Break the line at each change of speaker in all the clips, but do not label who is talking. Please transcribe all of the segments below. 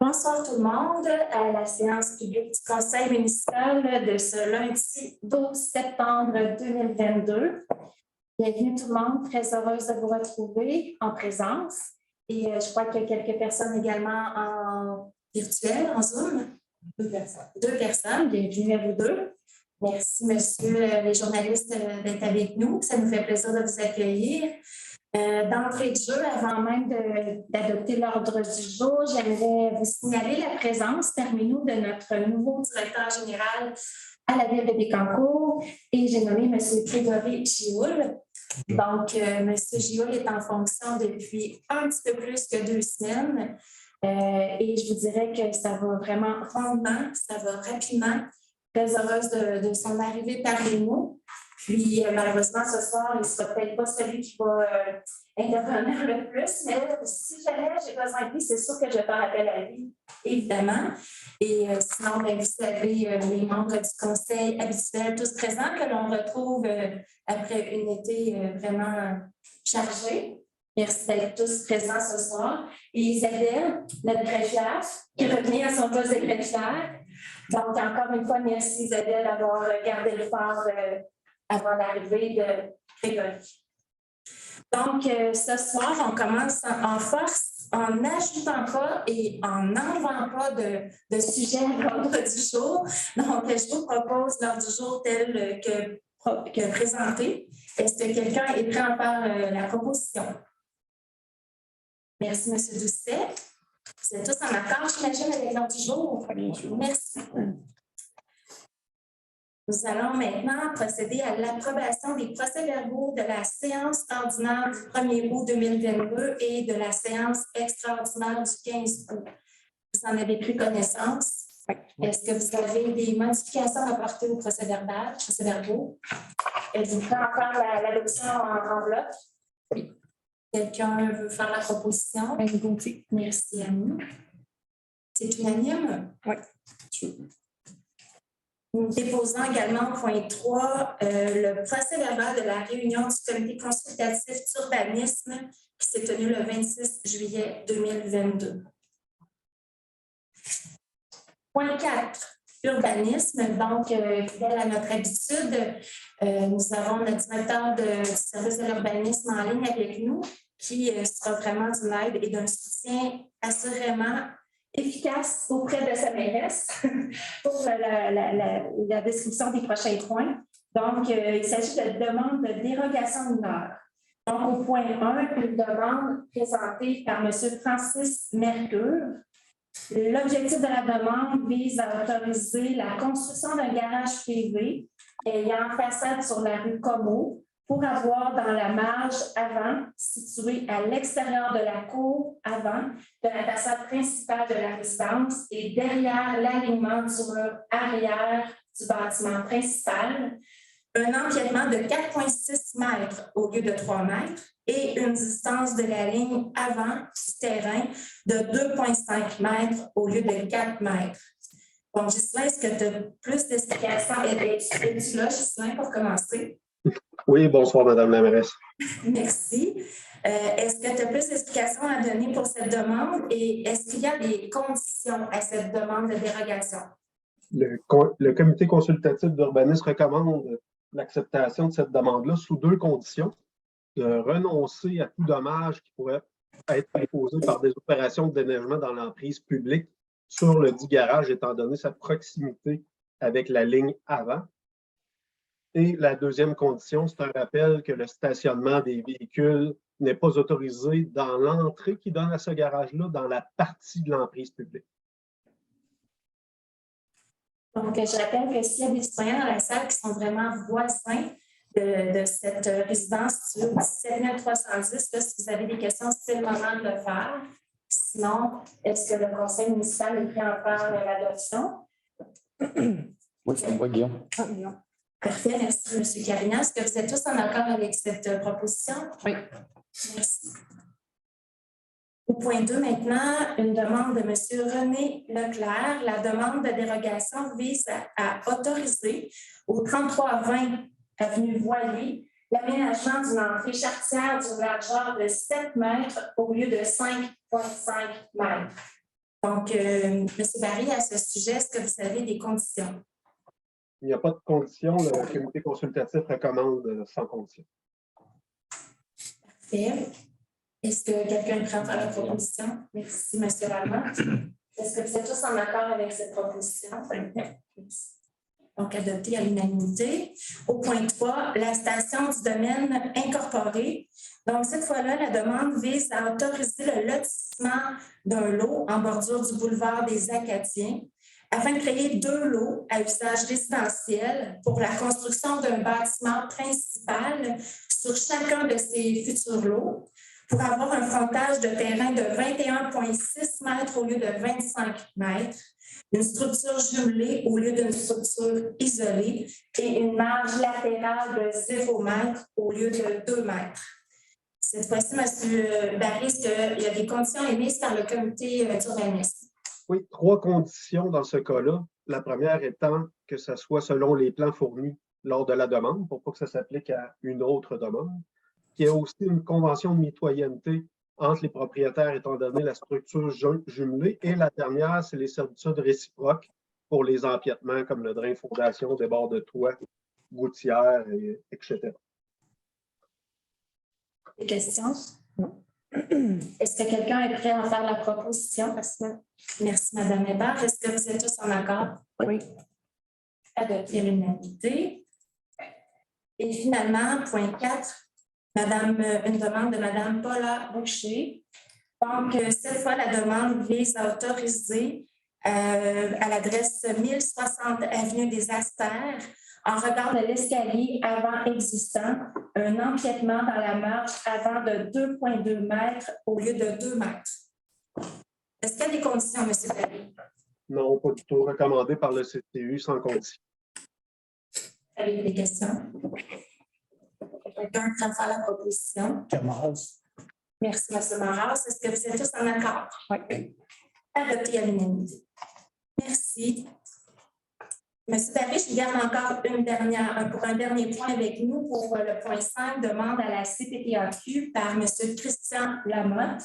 Bonsoir tout le monde à la séance publique du Conseil municipal de ce lundi 12 septembre 2022. Bienvenue tout le monde, très heureuse de vous retrouver en présence. Et je crois qu'il y a quelques personnes également en virtuel, en Zoom. Deux personnes, bienvenue à vous deux. Merci, messieurs les journalistes, d'être avec nous. Ça nous fait plaisir de vous accueillir. D'entrée de jeu, avant même d'adopter l'ordre du jour, j'aimerais vous signaler la présence parmi nous de notre nouveau directeur général à la ville de Bécancour et j'ai nommé M. Grégory Gioul. Donc, M. Gioul est en fonction depuis un petit peu plus que 2 semaines et je vous dirais que ça va vraiment rondement, ça va rapidement. Très heureuse de son arrivée parmi nous. Puis, malheureusement, ce soir, il ne sera peut-être pas celui qui va intervenir le plus, mais si jamais j'ai besoin de lui, c'est sûr que je faire appel à lui, évidemment. Et sinon, bien, vous savez, les membres du conseil habituel, tous présents, que l'on retrouve après une été vraiment chargée. Merci d'être tous présents ce soir. Et Isabelle, notre greffière, qui est revenue à son poste de greffière. Donc, encore une fois, merci Isabelle d'avoir gardé le fort avant l'arrivée de Grégory. Donc, ce soir, on commence en force, en n'ajoutant pas et en n'enlevant pas de sujet à l'ordre du jour. Donc, je vous propose l'ordre du jour tel que présenté. Est-ce que quelqu'un est prêt à faire la proposition? Merci, M. Doucet. Vous êtes tous en accord, j'imagine, avec l'ordre du jour? Merci. Nous allons maintenant procéder à l'approbation des procès-verbaux de la séance ordinaire du 1er août 2022 et de la séance extraordinaire du 15 août. Vous en avez pris connaissance? Oui. Est-ce que vous avez des modifications à apporter aux procès-verbaux? Êtes-vous prêt à faire l'adoption en bloc? Oui. Quelqu'un veut faire la proposition? Oui. Merci, Annie. C'est unanime? Oui. Nous déposons également au point 3 le procès-verbal de la réunion du comité consultatif d'urbanisme qui s'est tenue le 26 juillet 2022. Point 4, urbanisme. Donc, fidèle à notre habitude, nous avons notre directeur du service de l'urbanisme en ligne avec nous qui sera vraiment d'une aide et d'un soutien assurément efficace auprès de sa mairesse pour la description des prochains points. Donc, il s'agit de demande de dérogation mineure. Donc, au point 1, une demande présentée par M. Francis Mercure. L'objectif de la demande vise à autoriser la construction d'un garage privé ayant façade sur la rue Comeau pour avoir dans la marge avant, située à l'extérieur de la cour avant de la façade principale de la résidence et derrière l'alignement du mur arrière du bâtiment principal, un empiètement de 4,6 mètres au lieu de 3 mètres et une distance de la ligne avant du terrain de 2,5 mètres au lieu de 4 mètres. Bon, Ghislain, est-ce que tu as plus d'explications? Es-tu là, Ghislain, pour commencer?
Oui, bonsoir, Madame la mairesse.
Merci. Est-ce que tu as plus d'explications à donner pour cette demande et est-ce qu'il y a des conditions à cette demande de dérogation?
Le comité consultatif d'urbanisme recommande l'acceptation de cette demande-là sous 2 conditions. De renoncer à tout dommage qui pourrait être imposé par des opérations de déneigement dans l'emprise publique sur le dit garage, étant donné sa proximité avec la ligne avant. Et la deuxième condition, c'est un rappel que le stationnement des véhicules n'est pas autorisé dans l'entrée qui donne à ce garage-là, dans la partie de l'emprise publique.
Donc, je rappelle que s'il y a des citoyens dans la salle qui sont vraiment voisins de cette résidence située au 17 310, là, si vous avez des questions, c'est le moment de le faire. Sinon, est-ce que le conseil municipal est prêt à faire l'adoption?
Oui, c'est moi, Guillaume.
Ah, Guillaume. Parfait, merci, M. Carignan. Est-ce que vous êtes tous en accord avec cette proposition?
Oui.
Merci. Au point 2, maintenant, une demande de M. René Leclerc. La demande de dérogation vise à autoriser au 3320 avenue Voilier l'aménagement d'une entrée charretière d'une largeur de 7 mètres au lieu de 5,5 mètres. Donc, M. Barry, à ce sujet, est-ce que vous avez des conditions?
Il n'y a pas de condition. Le comité consultatif recommande sans condition.
Parfait. Est-ce que quelqu'un est prêt à faire la proposition? Merci, M. Lallemand. Est-ce que vous êtes tous en accord avec cette proposition? Merci. Donc, adopté à l'unanimité. Au point 3, la station du domaine incorporé. Donc, cette fois-là, la demande vise à autoriser le lotissement d'un lot en bordure du boulevard des Acadiens afin de créer 2 lots à usage résidentiel pour la construction d'un bâtiment principal sur chacun de ces futurs lots pour avoir un frontage de terrain de 21,6 mètres au lieu de 25 mètres, une structure jumelée au lieu d'une structure isolée et une marge latérale de 0 mètre au lieu de 2 mètres. Cette fois-ci, M. Barry, est-ce qu'il y a des conditions émises par le comité d'urbanisme?
Oui, 3 conditions dans ce cas-là. La première étant que ce soit selon les plans fournis lors de la demande, pour pas que ça s'applique à une autre demande. Qu'il y ait aussi une convention de mitoyenneté entre les propriétaires étant donné la structure jumelée. Et la dernière, c'est les servitudes réciproques pour les empiètements comme le drain fondation, des bords de toit, gouttières, etc.
Des questions? Non. Est-ce que quelqu'un est prêt à faire la proposition? Merci, Mme Hébert. Est-ce que vous êtes tous en accord?
Oui.
Adopté à l'unanimité. Et finalement, point 4, une demande de Mme Paula Boucher. Donc, cette fois, la demande vise à autoriser à l'adresse 1060 Avenue des Astères, en regard de l'escalier avant existant, un empiètement dans la marge avant de 2,2 mètres au lieu de 2 mètres. Est-ce qu'il y a des conditions, M. Barry?
Non, pas du tout. Recommandé par le CTU sans condition.
Avez-vous des questions? Quelqu'un prêt à faire la proposition? Merci, M. Maras. Est-ce que vous êtes tous en accord?
Oui.
Adopté à l'unanimité. Merci. M. Barry, je garde encore pour un dernier point avec nous pour le point 5, demande à la CPTAQ par M. Christian Lamotte.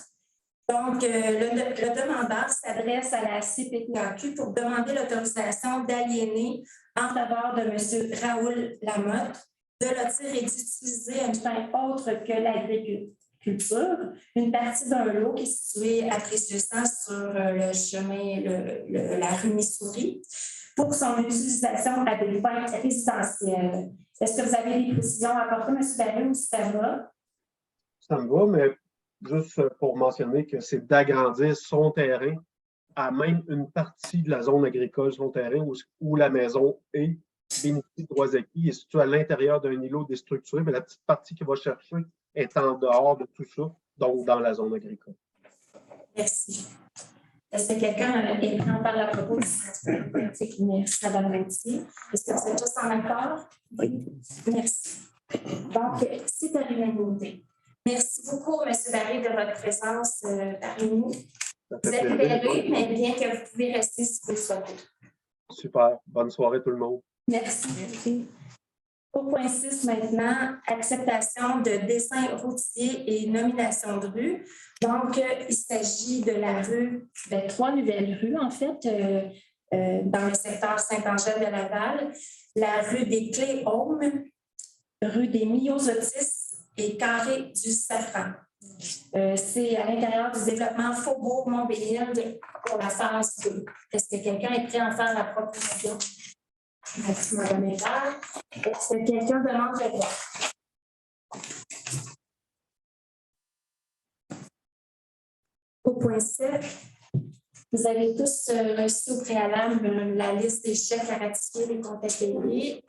Donc, le demandeur s'adresse à la CPTAQ pour demander l'autorisation d'aliéner en faveur de M. Raoul Lamotte de lotir et d'utiliser une fin autre que l'agriculture, une partie d'un lot qui est situé à Précieux-Sang sur le chemin, la rue Missouri, pour son utilisation à des fins résidentielles. Est-ce que vous avez des précisions à apporter, M. Barry, ou ça va?
Ça me va, mais juste pour mentionner que c'est d'agrandir son terrain à même une partie de la zone agricole, son terrain où la maison est, bénéficie de droits acquis, est située à l'intérieur d'un îlot déstructuré, mais la petite partie qu'il va chercher est en dehors de tout ça, donc dans la zone agricole.
Merci. Est-ce que quelqu'un est prêt à faire la proposition? Merci, Mme Lanty. Est-ce que vous êtes tous en accord?
Oui.
Merci. Donc, c'est à l'unanimité. Merci beaucoup, M. Barry, de votre présence parmi nous. Vous êtes libéré, mais bien que vous pouvez rester si vous le souhaitez.
Super. Bonne soirée, tout le monde.
Merci. Au point 6 maintenant, acceptation de dessin routier et nomination de rue. Donc, il s'agit de la rue, 3 nouvelles rues, en fait, dans le secteur Saint-Angèle de Laval, la rue des Cléaumes, rue des Myosotis et Carré du Safran. C'est à l'intérieur du développement Faubourg-Montbéliard pour la phase 2. Est-ce que quelqu'un est prêt à faire la proposition? Merci, Mme Hébert. Est-ce que quelqu'un demande le vote? Au point 7, vous avez tous reçu au préalable la liste des chèques à ratifier, des comptes à payer.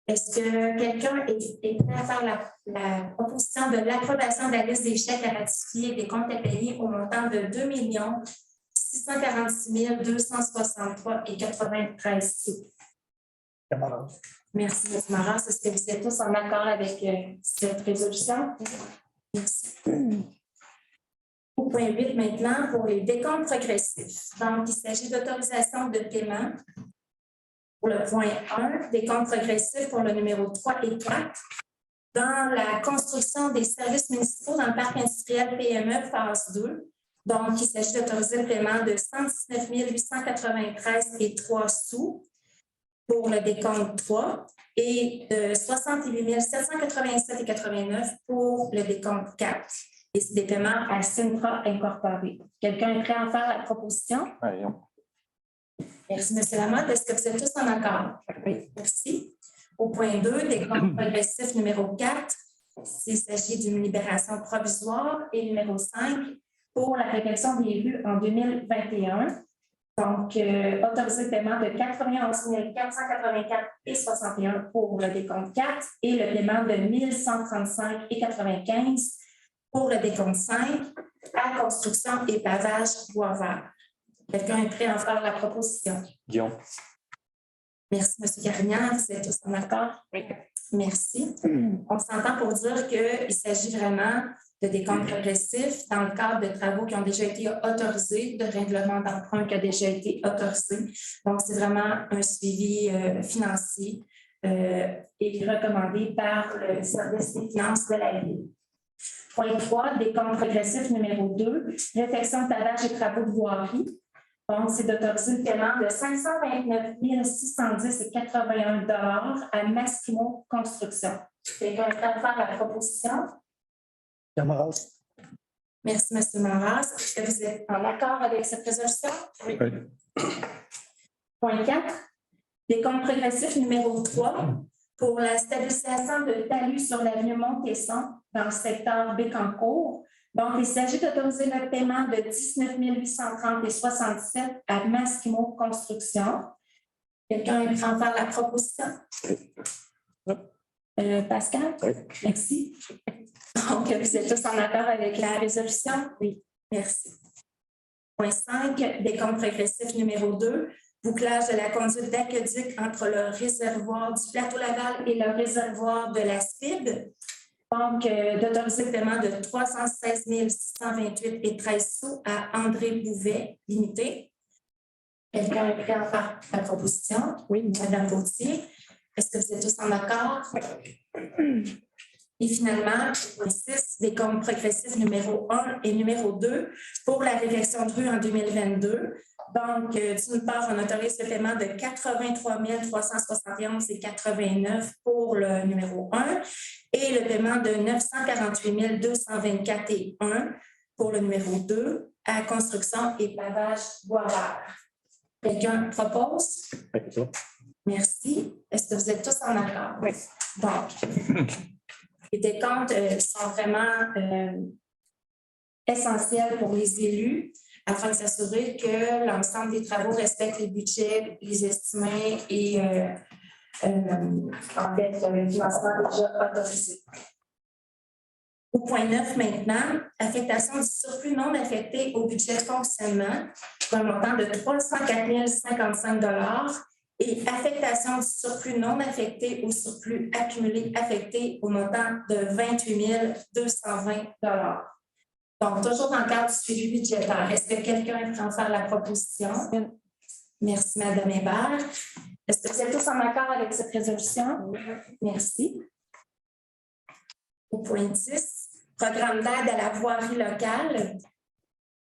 Est-ce que quelqu'un est prêt à faire la proposition de l'approbation de la liste des chèques à ratifier et des comptes à payer au montant de 2 646 263,93 sous? Merci, M. Maras. Est-ce que vous êtes tous en accord avec cette résolution? Merci. Au point 8 maintenant, pour les décomptes progressifs. Donc, il s'agit d'autorisation de paiement. Pour le point 1, décomptes progressifs pour le numéro 3 et 4. Dans la construction des services municipaux dans le parc industriel PME phase 2, Donc, il s'agit d'autoriser le paiement de 119 893,03 sous pour le décompte 3 et de 68 787,89 pour le décompte 4. Et c'est des paiements à Sintra Incorporé. Quelqu'un est prêt à en faire la proposition?
Voyons.
Merci, M. Lamotte. Est-ce que vous êtes tous en accord? Oui. Merci. Au point 2, décompte progressif numéro 4, il s'agit d'une libération provisoire, et numéro 5, pour la réfection des rues en 2021. Donc, autoriser le paiement de 91 484,61 pour le décompte 4 et le paiement de 1135,95 pour le décompte 5 à construction et pavage bois vert. Quelqu'un est prêt à en faire la proposition?
Guillaume.
Merci, M. Carignan. Vous êtes tous en accord? Oui. Merci. On s'entend pour dire qu'il s'agit vraiment de décompte progressif dans le cadre de travaux qui ont déjà été autorisés, de règlement d'emprunt qui a déjà été autorisé. Donc, c'est vraiment un suivi financier et recommandé par le service des finances de la Ville. Point 3, décompte progressif numéro 2, réfection de pavage et travaux de voirie. Donc, c'est d'autoriser le paiement de 529 610,81 $ à Massimo Construction. Quelqu'un est prêt à faire la proposition?
Camarade.
Merci, M. Maras. Est-ce que vous êtes en accord avec cette résolution?
Oui.
Point 4, décompte progressif numéro 3 pour la stabilisation de talus sur l'avenue Montesson dans le secteur Bécancourt. Donc, il s'agit d'autoriser le paiement de 19 830,67 à Massimo Construction. Quelqu'un est prêt à en faire la proposition? Pascal?
Oui.
Merci. Donc, vous êtes tous en accord avec la résolution? Oui. Merci. Point 5, décompte progressif numéro 2, bouclage de la conduite d'aqueduc entre le réservoir du Plateau Laval et le réservoir de la SPIB. Donc, d'autoriser le paiement de 316 628,13 sous à André Bouvet, limité. Quelqu'un est prêt à faire la proposition? Oui, Mme Gauthier. Est-ce que vous êtes tous en accord? Oui. Et finalement, point 6, décompte progressif numéro 1 et numéro 2 pour la réfection de rue en 2022. Donc, d'une part, on autorise le paiement de 83 371,89 pour le numéro 1 et le paiement de 948 224,1 pour le numéro 2 à construction et pavage bois vert. Quelqu'un propose?
Oui.
Merci. Est-ce que vous êtes tous en accord? Oui. Donc, les décomptes sont vraiment essentiels pour les élus afin de s'assurer que l'ensemble des travaux respectent les budgets, les estimés et en fait, le financement déjà autorisé. Au point 9 maintenant, affectation du surplus non affecté au budget de fonctionnement pour un montant de 304 055 $ et affectation du surplus non affecté au surplus accumulé affecté au montant de 28 220 $. Donc, toujours dans le cadre du suivi budgétaire. Est-ce que quelqu'un est prêt à faire la proposition? Merci, Mme Hébert. Est-ce que vous êtes tous en accord avec cette résolution? Merci. Au point 10, programme d'aide à la voirie locale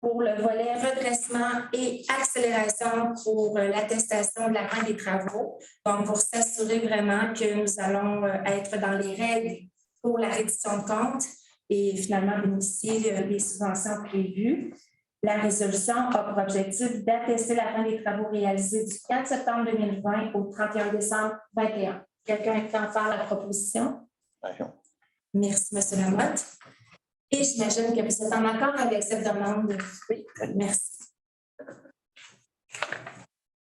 pour le volet redressement et accélération pour l'attestation de la fin des travaux. Donc, pour s'assurer vraiment que nous allons être dans les règles pour la reddition de comptes et finalement bénéficier des subventions prévues. La résolution a pour objectif d'attester la fin des travaux réalisés du 4 septembre 2020 au 31 décembre 2021. Quelqu'un est prêt à faire la proposition?
Voyons.
Merci, M. Lamotte. Et j'imagine que vous êtes en accord avec cette demande. Oui, merci.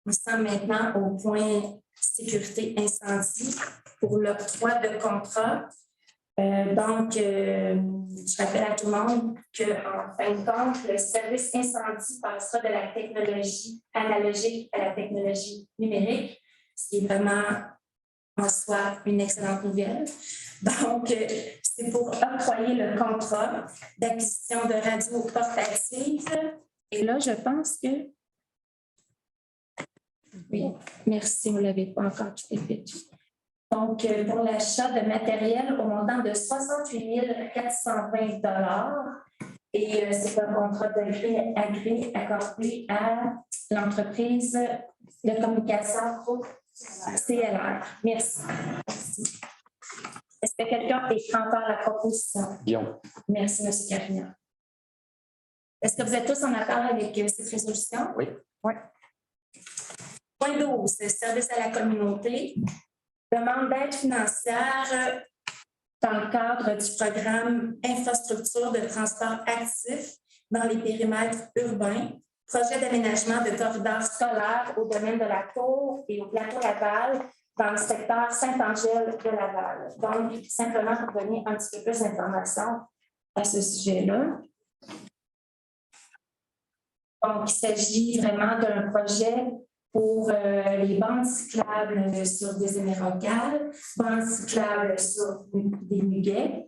Nous sommes maintenant au point sécurité incendie pour l'octroi de contrat. Je rappelle à tout le monde qu'en fin de compte, le service incendie passera de la technologie analogique à la technologie numérique, ce qui est vraiment en soi une excellente nouvelle. Donc, c'est pour octroyer le contrat d'acquisition de radios portatives. Et là, je pense que... Oui, merci, vous ne l'avez pas encore tout fait. Donc, pour l'achat de matériel au montant de 68 420 $ Et c'est un contrat de gré accordé à l'entreprise de communication groupe CLR. Merci. Est-ce que quelqu'un est prêt à faire la proposition?
Guillaume.
Merci, M. Carignan. Est-ce que vous êtes tous en accord avec cette résolution?
Oui.
Oui. Point 12, service à la communauté. Demande d'aide financière dans le cadre du programme Infrastructure de transport actif dans les périmètres urbains. Projet d'aménagement de corridors scolaires au domaine de la Tour et au plateau Laval dans le secteur Saint-Angèle de Laval. Donc, simplement pour donner un petit peu plus d'informations à ce sujet-là. Donc, il s'agit vraiment d'un projet pour les bandes cyclables sur des émeraudes, bandes cyclables sur des muguets,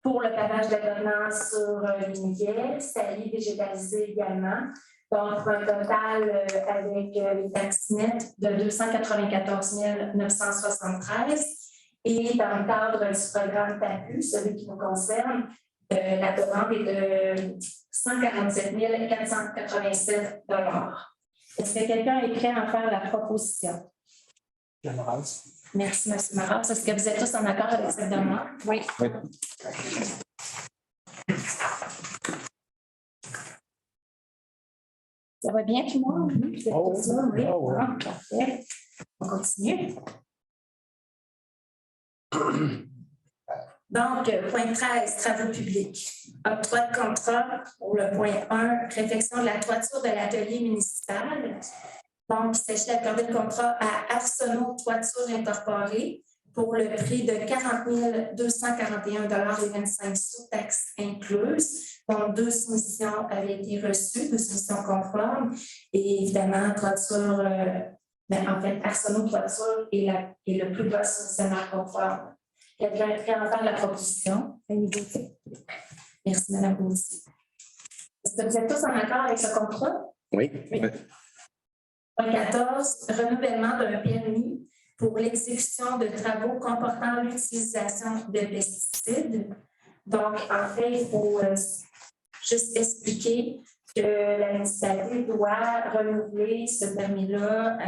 pour le pavage de gouvernance sur les muguets, salies végétalisées également. Donc, un total avec les taxinettes de 294 973. Et dans le cadre du programme TAPU, celui qui nous concerne, la demande est de 147 487 $. Est-ce que quelqu'un est prêt à faire la proposition?
Maras.
Merci, M. Maras. Est-ce que vous êtes tous en accord avec cette demande? Oui.
Oui.
Ça va bien, tout le monde? Vous êtes
Oh,
tous là? Oui.
oh, ouais.
Ah, parfait. On continue. Donc, point 13, travaux publics. Octroi de contrat pour le point 1, réfection de la toiture de l'atelier municipal. Donc, il s'agit d'accorder le contrat à Arsenault Toiture Incorporée pour le prix de 40 241,25 $, taxes incluses. Donc, 2 soumissions avaient été reçues, 2 soumissions conformes. Et évidemment, toiture, en fait, Arsenault Toiture est le plus bas soumissionnaire conforme. Quelqu'un est prêt à faire la proposition? Merci, Mme Gauthier. Est-ce que vous êtes tous en accord avec ce contrat?
Oui.
Point 14, renouvellement d'un permis pour l'exécution de travaux comportant l'utilisation de pesticides. Donc, en fait, il faut juste expliquer que la municipalité doit renouveler ce permis-là,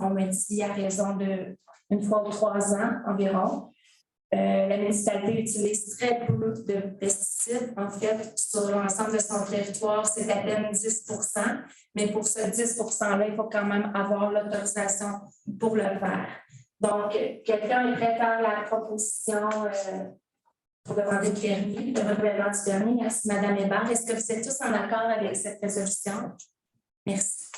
on me dit, à raison d'une fois ou 3 ans environ. La municipalité utilise très peu de pesticides. En fait, sur l'ensemble de son territoire, c'est à peine 10 %. Mais pour ce 10 %-là, il faut quand même avoir l'autorisation pour le faire. Donc, quelqu'un est prêt à faire la proposition pour demander le permis, le renouvellement du permis. Merci, Mme Hébert. Est-ce que vous êtes tous en accord avec cette résolution? Merci.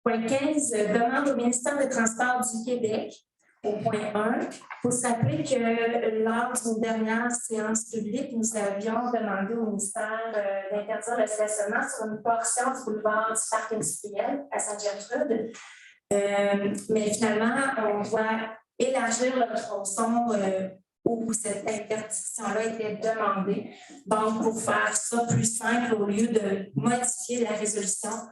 Point 15, demande au ministère des Transports du Québec. Au point 1, il faut se rappeler que lors d'une dernière séance publique, nous avions demandé au ministère d'interdire le stationnement sur une portion du boulevard du Parc industriel à Sainte-Gertrude. Mais finalement, on doit élargir le tronçon où cette interdiction-là était demandée. Donc, pour faire ça plus simple, au lieu de modifier la résolution,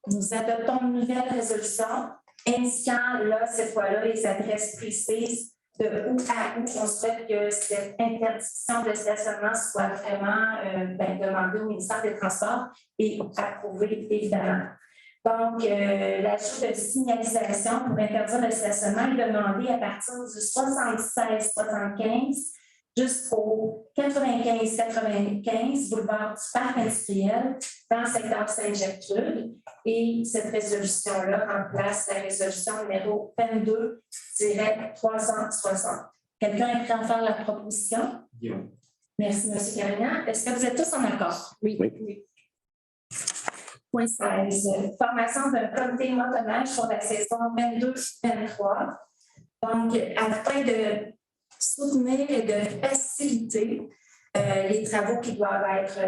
nous adoptons une nouvelle résolution indiquant là, cette fois-là, les adresses précises de où à où on souhaite que cette interdiction de stationnement soit vraiment demandée au ministère des Transports et approuvée, évidemment. Donc, l'ajout de signalisation pour interdire le stationnement est demandé à partir du 76-75 jusqu'au 95-95 boulevard du Parc industriel dans le secteur Sainte-Gertrude. Et cette résolution-là remplace la résolution numéro 22-360. Quelqu'un est prêt à faire la proposition?
Oui.
Merci, M. Carignan. Est-ce que vous êtes tous en accord?
Oui.
Point 16. Formation d'un comité motoneige pour la saison 22-23. Donc, afin de soutenir et de faciliter les travaux qui doivent être,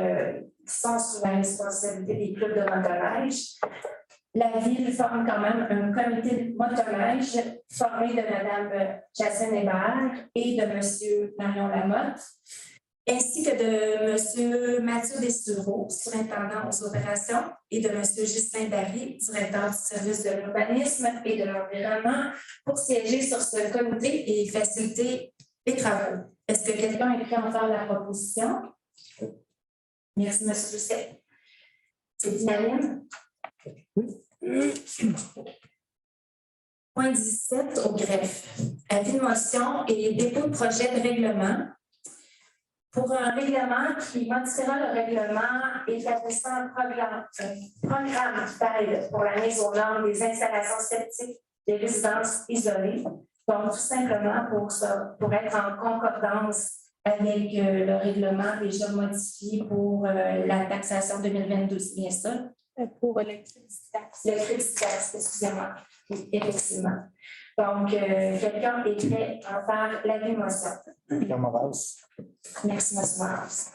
qui sont sous la responsabilité des clubs de motoneige. La Ville forme quand même un comité de motoneige formé de Mme Jacinthe Hébert et de M. Marion Lamotte, ainsi que de M. Mathieu Dessureau, surintendant aux opérations, et de M. Justin Barry, directeur du service de l'urbanisme et de l'environnement, pour siéger sur ce comité et faciliter les travaux. Est-ce que quelqu'un est prêt à en faire la proposition? Merci, M. Doucet. C'est unanime? Point 17 au greffe. Avis de motion et dépôt de projet de règlement pour un règlement qui modifiera le règlement établissant un programme d'aide pour la mise aux normes des installations septiques des résidences isolées. Donc, tout simplement pour être en concordance avec le règlement déjà modifié pour la taxation 2022, c'est bien ça?
Pour le crédit taxe.
Le crédit taxe, excusez-moi. Oui, effectivement. Donc, quelqu'un est prêt à faire la motion.
Pierre Moras.
Merci, M. Moras.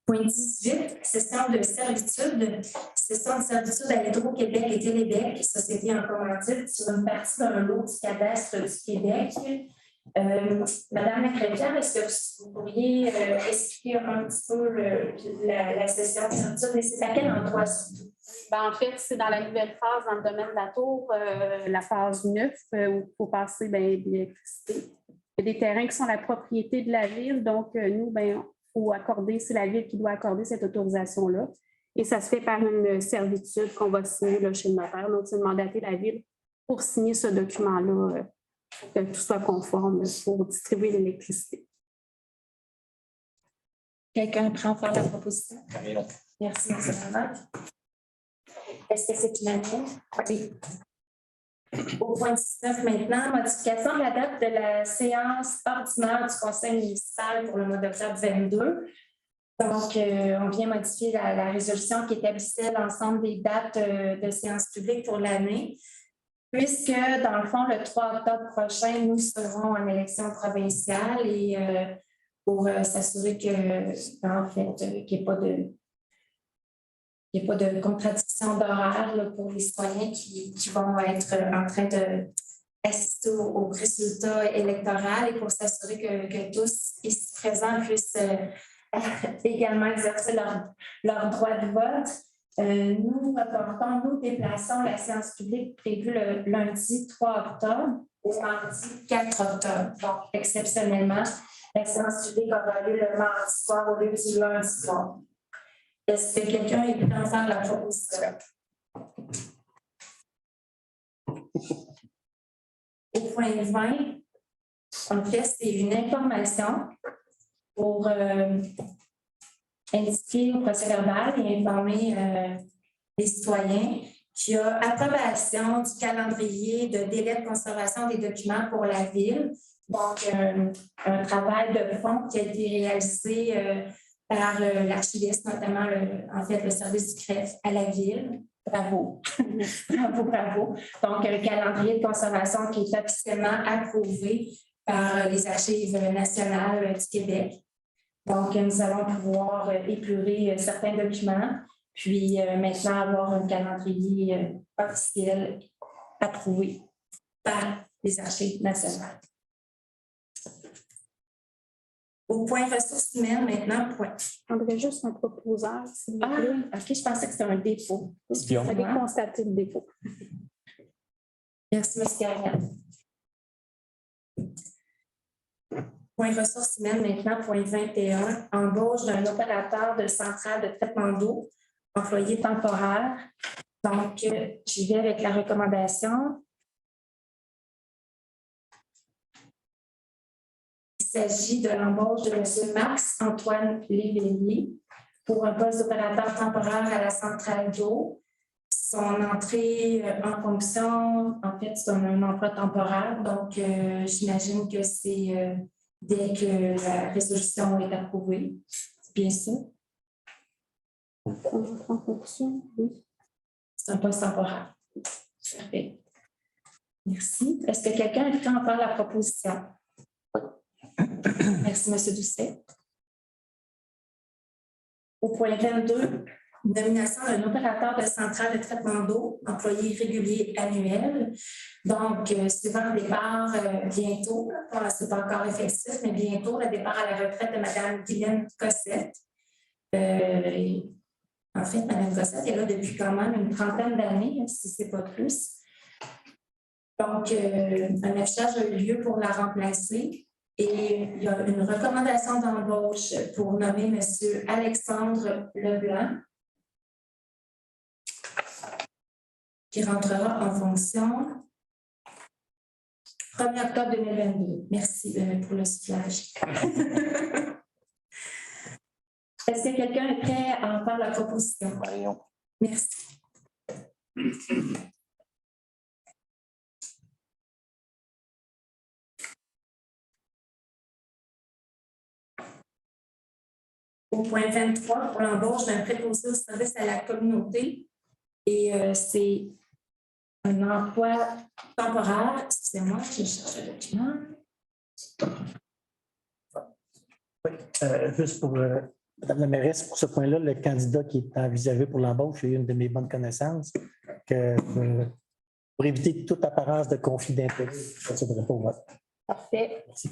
Point 18, cession de servitude. Cession de servitude à Hydro-Québec et Télébéc, société en commandite, sur une partie d'un lot du cadastre du Québec. Madame la Crépière, est-ce que vous pourriez expliquer un petit peu la cession de servitude et c'est à quel endroit surtout?
En fait, c'est dans la nouvelle phase dans le domaine de la tour, la phase 9, où il faut passer l'électricité. Il y a des terrains qui sont la propriété de la ville, donc nous, il faut accorder, c'est la ville qui doit accorder cette autorisation-là. Et ça se fait par une servitude qu'on va signer là, chez le notaire. Donc, c'est de mandater la ville pour signer ce document-là, pour que tout soit conforme pour distribuer l'électricité.
Quelqu'un prend en faire la proposition? Merci, M. Lamar. Est-ce que c'est unanime? Oui. Au point 19 maintenant, modification de la date de la séance ordinaire du Conseil municipal pour le mois d'octobre 22. Donc, on vient modifier la résolution qui établissait l'ensemble des dates de séance publique pour l'année, puisque, dans le fond, le 3 octobre prochain, nous serons en élection provinciale et pour s'assurer qu'en fait, qu'il n'y ait pas de contradiction d'horaire pour les citoyens qui vont être en train d'assister au résultat électoral et pour s'assurer que tous ici présents puissent également exercer leur droit de vote. Nous déplaçons la séance publique prévue le lundi 3 octobre au mardi 4 octobre. Donc, exceptionnellement, la séance publique aura lieu le mardi soir au lieu du lundi soir. Est-ce que quelqu'un est prêt à faire la proposition? Au point 20, en fait, c'est une information pour indiquer au procès-verbal et informer les citoyens qu'il y a approbation du calendrier de délai de conservation des documents pour la ville. Donc, un travail de fond qui a été réalisé par l'archiviste, notamment le service du CREF à la ville. Bravo. Bravo. Donc, un calendrier de conservation qui est officiellement approuvé par les Archives nationales du Québec. Donc, nous allons pouvoir épurer certains documents, puis maintenant avoir un calendrier officiel approuvé par les Archives nationales. Au point ressources humaines, maintenant, point.
J'aimerais juste un proposeur, s'il vous plaît.
OK, je pensais que c'était un dépôt.
Vous avez constaté le dépôt.
Merci, M. Carrière. Point ressources humaines, maintenant, point 21. Embauche d'un opérateur de centrale de traitement d'eau, employé temporaire. Donc, j'y vais avec la recommandation. Il s'agit de l'embauche de M. Max-Antoine Léveillé pour un poste d'opérateur temporaire à la centrale d'eau. Son entrée en fonction, en fait, c'est un emploi temporaire. Donc, j'imagine que c'est dès que la résolution est approuvée. C'est bien ça?
En fonction, oui.
C'est un poste temporaire. Parfait. Merci. Est-ce que quelqu'un est prêt à faire la proposition? Merci, M. Doucet. Au point 22, nomination d'un opérateur de centrale de traitement d'eau, employé régulier annuel. Donc, suivant le départ bientôt, ce n'est pas encore effectif, mais bientôt, le départ à la retraite de Mme Guylaine Cossette. En fait, Mme Cossette est là depuis quand même une trentaine d'années, si ce n'est pas plus. Donc, un affichage a eu lieu pour la remplacer. Et il y a une recommandation d'embauche pour nommer M. Alexandre Leblanc, qui rentrera en fonction 1er octobre 2022. Merci pour le soufflage. Est-ce que quelqu'un est prêt à en faire la proposition?
Marion.
Merci. Au point 23, pour l'embauche d'un préposé au service à la communauté. Et c'est un emploi temporaire. Excusez-moi, je cherche le document.
Oui, juste pour Madame la mairesse, pour ce point-là, le candidat qui est envisagé pour l'embauche est une de mes bonnes connaissances. Que, pour éviter toute apparence de conflit d'intérêt, je ne céderai pas au vote.
Parfait.
Merci.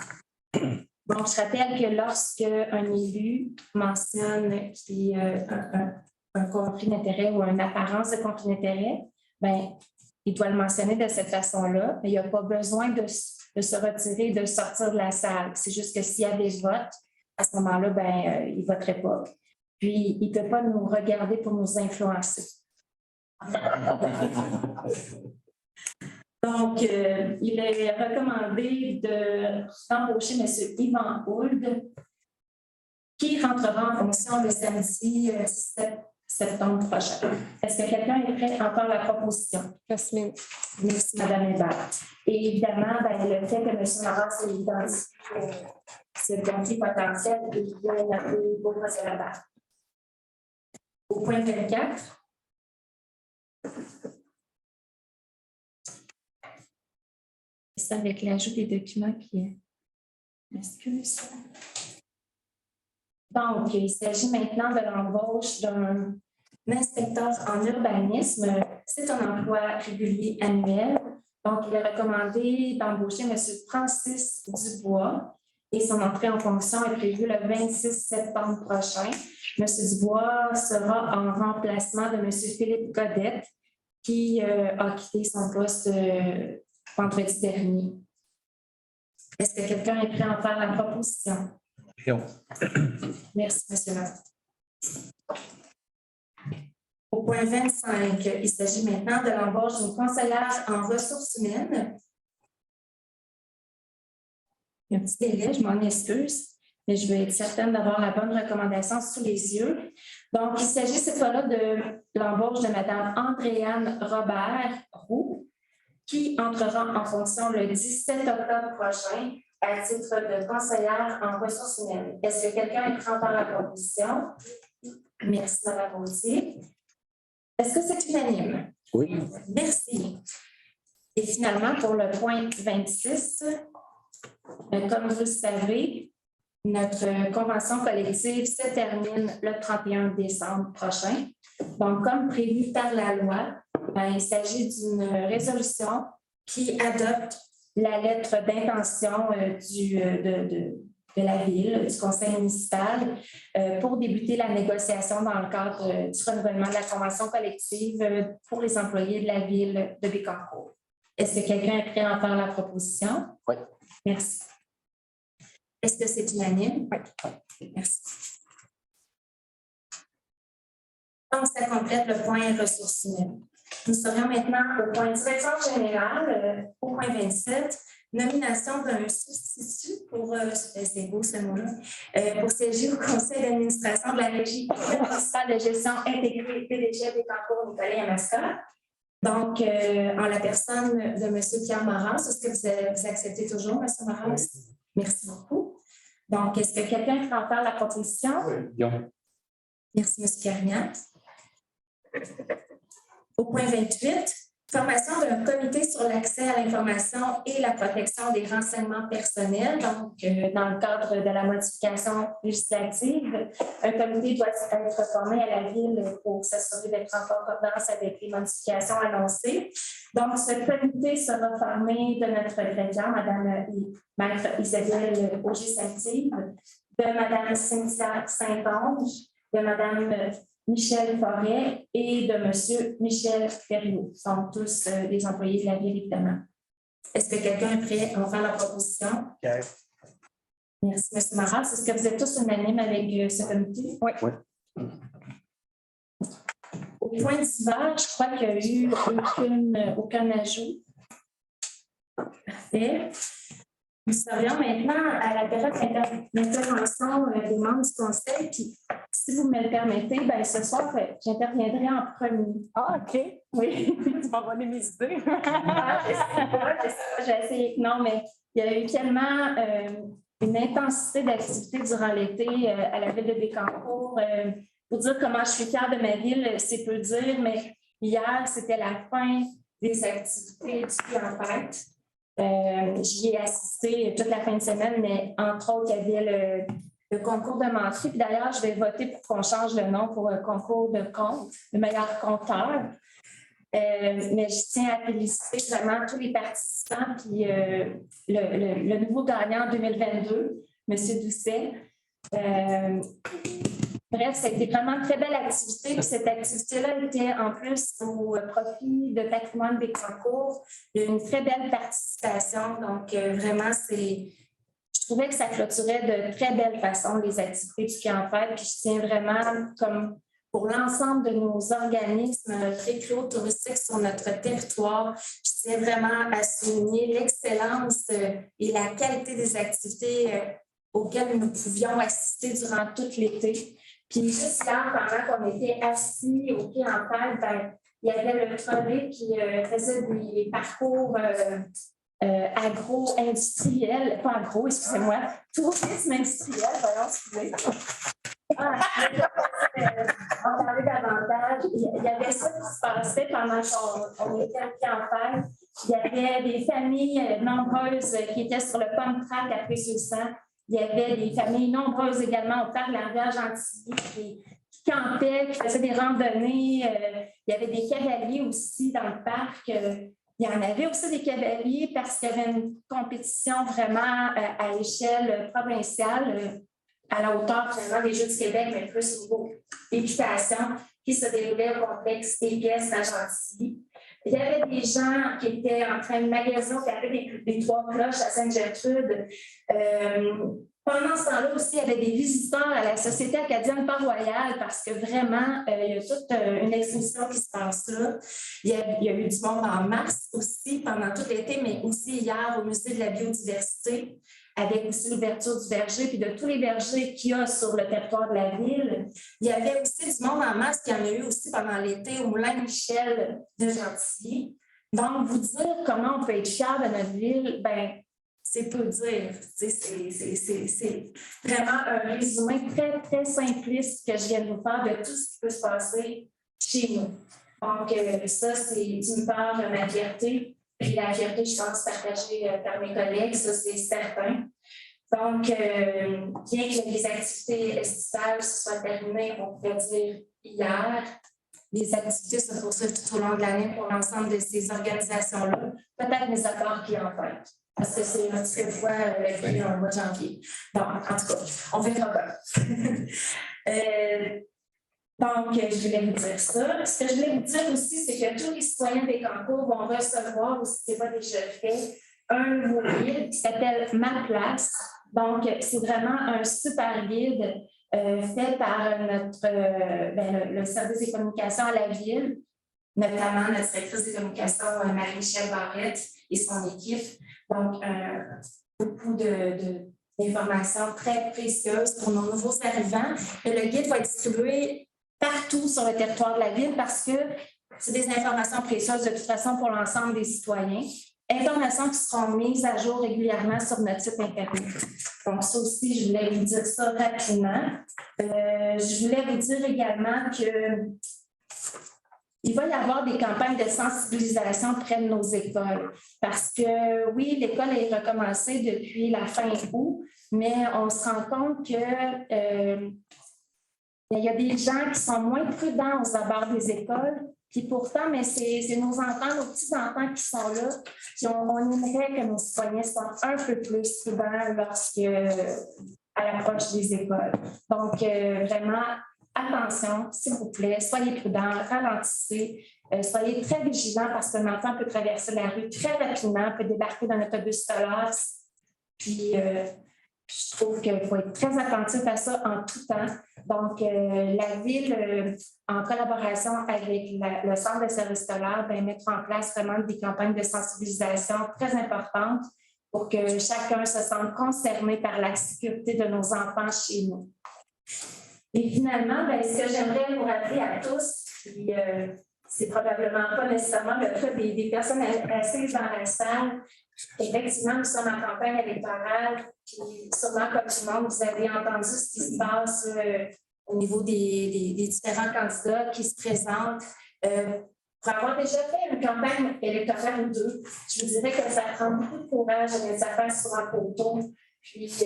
Donc, je rappelle que lorsque un élu mentionne qu'il y a un conflit d'intérêt ou une apparence de conflit d'intérêt, bien, il doit le mentionner de cette façon-là, mais il n'y a pas besoin de se retirer, de sortir de la salle. C'est juste que s'il y a des votes, à ce moment-là, ben, il ne voterait pas. Puis, il ne peut pas nous regarder pour nous influencer. Donc, il est recommandé d'embaucher M. Yvan Hould, qui rentrera en fonction le samedi 17 septembre prochain. Est-ce que quelqu'un est prêt à faire la proposition?
Jasmine.
Merci, Mme Hébert. Et évidemment, ben, le fait que M. Maras ait identifié ce conflit potentiel est bien noté au procès-verbal. Au point 24, c'est avec l'ajout des documents qui m'excuse. Donc, il s'agit maintenant de l'embauche d'un inspecteur en urbanisme. C'est un emploi régulier annuel. Donc, il est recommandé d'embaucher M. Francis Dubois et son entrée en fonction est prévue le 26 septembre prochain. M. Dubois sera en remplacement de M. Philippe Godette qui a quitté son poste vendredi dernier. Est-ce que quelqu'un est prêt à en faire la proposition? Merci, M. Martin. Au point 25, il s'agit maintenant de l'embauche d'une conseillère en ressources humaines. Il y a un petit délai, je m'en excuse, mais je vais être certaine d'avoir la bonne recommandation sous les yeux. Donc, il s'agit cette fois-là de l'embauche de Mme Andréane Robert-Roux, qui entrera en fonction le 17 octobre prochain à titre de conseillère en ressources humaines. Est-ce que quelqu'un est prêt à faire la proposition? Merci, Mme Gauthier. Est-ce que c'est unanime?
Oui.
Merci. Et finalement, pour le point 26, comme vous le savez, notre convention collective se termine le 31 décembre prochain. Donc, comme prévu par la loi, il s'agit d'une résolution qui adopte la lettre d'intention de la ville, du conseil municipal, pour débuter la négociation dans le cadre du renouvellement de la convention collective pour les employés de la ville de Bécancour. Est-ce que quelqu'un est prêt à en faire la proposition?
Oui.
Merci. Est-ce que c'est unanime? Oui. Merci. Donc, ça complète le point ressources humaines. Nous serions maintenant au point direction générale, au point 27, nomination d'un substitut pour, c'est beau ce mot-là, pour siéger au conseil d'administration de la régie municipale de gestion intégrée des déchets des Bécancour Nicolas Yamaska. Donc, en la personne de M. Pierre Moras, est-ce que vous acceptez toujours, M. Moras? Oui. Merci beaucoup. Donc, est-ce que quelqu'un peut en faire la proposition?
Oui.
Merci, M. Carignac. Au point 28, formation d'un comité sur l'accès à l'information et la protection des renseignements personnels. Donc, dans le cadre de la modification législative, un comité doit être formé à la Ville pour s'assurer d'être en concordance avec les modifications annoncées. Donc, ce comité sera formé de notre greffière, Mme Maître Isabelle Auger-Saint-Yves, de Mme Cynthia Saint-Onge, de Mme Michel Forêt et de M. Michel Ferriot. Ils sont tous des employés de la Ville, évidemment. Est-ce que quelqu'un est prêt à en faire la proposition?
Okay.
Merci, M. Marat. Est-ce que vous êtes tous unanimes avec ce comité?
Oui.
Au point d'hiver, je crois qu'il n'y a eu aucun ajout. Parfait. Nous serions maintenant à la période d'intervention des membres du conseil. Puis, si vous me le permettez, ben, ce soir, j'interviendrai en premier.
Ah, OK.
Oui.
Tu m'as volé mes idées.
J'ai essayé. Non, mais il y a eu tellement une intensité d'activité durant l'été à la ville de Bécancour. Pour dire comment je suis fière de ma ville, c'est peu dire, mais hier, c'était la fin des activités du Puy en fête. J'y ai assisté toute la fin de semaine, mais entre autres, il y avait le concours de menterie. Puis d'ailleurs, je vais voter pour qu'on change le nom pour un concours de conte, le meilleur conteur. Mais je tiens à féliciter vraiment tous les participants, puis le nouveau gagnant en 2022, M. Doucet. Bref, ça a été vraiment une très belle activité. Puis cette activité-là était en plus au profit de Patrimoine Bécancour. Il y a eu une très belle participation. Donc, vraiment, je trouvais que ça clôturait de très belle façon les activités du Puy en fête. Puis je tiens vraiment, comme pour l'ensemble de nos organismes récréo-touristiques sur notre territoire, je tiens vraiment à souligner l'excellence et la qualité des activités auxquelles nous pouvions assister durant tout l'été. Puis juste hier, pendant qu'on était assis au Puy en fête, ben, il y avait le trolley qui faisait des parcours agro-industriels, pas agro, excusez-moi, tourisme industriel, voyons, excusez. On va parler davantage. Il y avait ça qui se passait pendant qu'on était au Puy en fête. Il y avait des familles nombreuses qui étaient sur le pump track après ce sang. Il y avait des familles nombreuses également au parc de la rivière Gentilly qui campaient, qui faisaient des randonnées. Il y avait des cavaliers aussi dans le parc. Il y en avait aussi des cavaliers parce qu'il y avait une compétition vraiment à l'échelle provinciale, à la hauteur vraiment des Jeux du Québec, mais plus au niveau équitation, qui se déroulait au complexe EPS à Gentilly. Il y avait des gens qui étaient en train de magasiner, qui avaient des trois cloches à Sainte-Gertrude. Pendant ce temps-là aussi, il y avait des visiteurs à la Société acadienne Port-Royal parce que vraiment, il y a toute une exposition qui se passe là. Il y a eu du monde en mars aussi pendant tout l'été, mais aussi hier au Musée de la biodiversité, avec aussi l'ouverture du verger puis de tous les vergers qu'il y a sur le territoire de la ville. Il y avait aussi du monde en masse qu'il y en a eu aussi pendant l'été au Moulin Michel de Gentilly. Donc, vous dire comment on peut être fier de notre ville, ben c'est peu dire. C'est vraiment un résumé très, très simpliste que je viens de vous faire de tout ce qui peut se passer chez nous. Donc, ça, c'est d'une part ma fierté. Puis la fierté, je pense, partagée par mes collègues, ça, c'est certain. Donc, bien que les activités estivales se soient terminées, on pourrait dire hier, les activités se poursuivent tout au long de l'année pour l'ensemble de ces organisations-là. Peut-être mes accords qui en fait. Parce que c'est une petite fois le prix en mois de janvier. Bon, en tout cas, on verra bien. Donc, je voulais vous dire ça. Ce que je voulais vous dire aussi, c'est que tous les citoyens des Bécancour vont recevoir, ou si ce n'est pas déjà fait, un nouveau guide qui s'appelle Ma Place. Donc, c'est vraiment un super guide fait par le service des communications à la ville, notamment notre directrice des communications, Marie-Michel Barrette, et son équipe. Donc, beaucoup d'informations très précieuses pour nos nouveaux arrivants. Et le guide va être distribué partout sur le territoire de la ville parce que c'est des informations précieuses de toute façon pour l'ensemble des citoyens. Informations qui seront mises à jour régulièrement sur notre site Internet. Donc, ça aussi, je voulais vous dire ça rapidement. Je voulais vous dire également que il va y avoir des campagnes de sensibilisation près de nos écoles parce que, oui, l'école est recommencée depuis la fin août, mais on se rend compte que il y a des gens qui sont moins prudents aux abords des écoles, puis pourtant, mais c'est nos enfants, nos petits-enfants qui sont là, puis on aimerait que nos citoyens soient un peu plus prudents à l'approche des écoles. Donc, vraiment, attention, s'il vous plaît, soyez prudents, ralentissez, soyez très vigilants parce qu'un enfant peut traverser la rue très rapidement, peut débarquer dans l'autobus scolaire, puis Je trouve qu'il faut être très attentif à ça en tout temps. Donc, la Ville, en collaboration avec le Centre de services scolaires, mettre en place vraiment des campagnes de sensibilisation très importantes pour que chacun se sente concerné par la sécurité de nos enfants chez nous. Et finalement, ce que j'aimerais vous rappeler à tous, puis c'est probablement pas nécessairement le cas des personnes assises dans la salle. Effectivement, nous sommes en campagne électorale, puis sûrement, comme tout le monde, vous avez entendu ce qui se passe au niveau des différents candidats qui se présentent. Pour avoir déjà fait une campagne électorale ou deux, je vous dirais que ça prend beaucoup de courage de mettre sa face sur un poteau. Puis,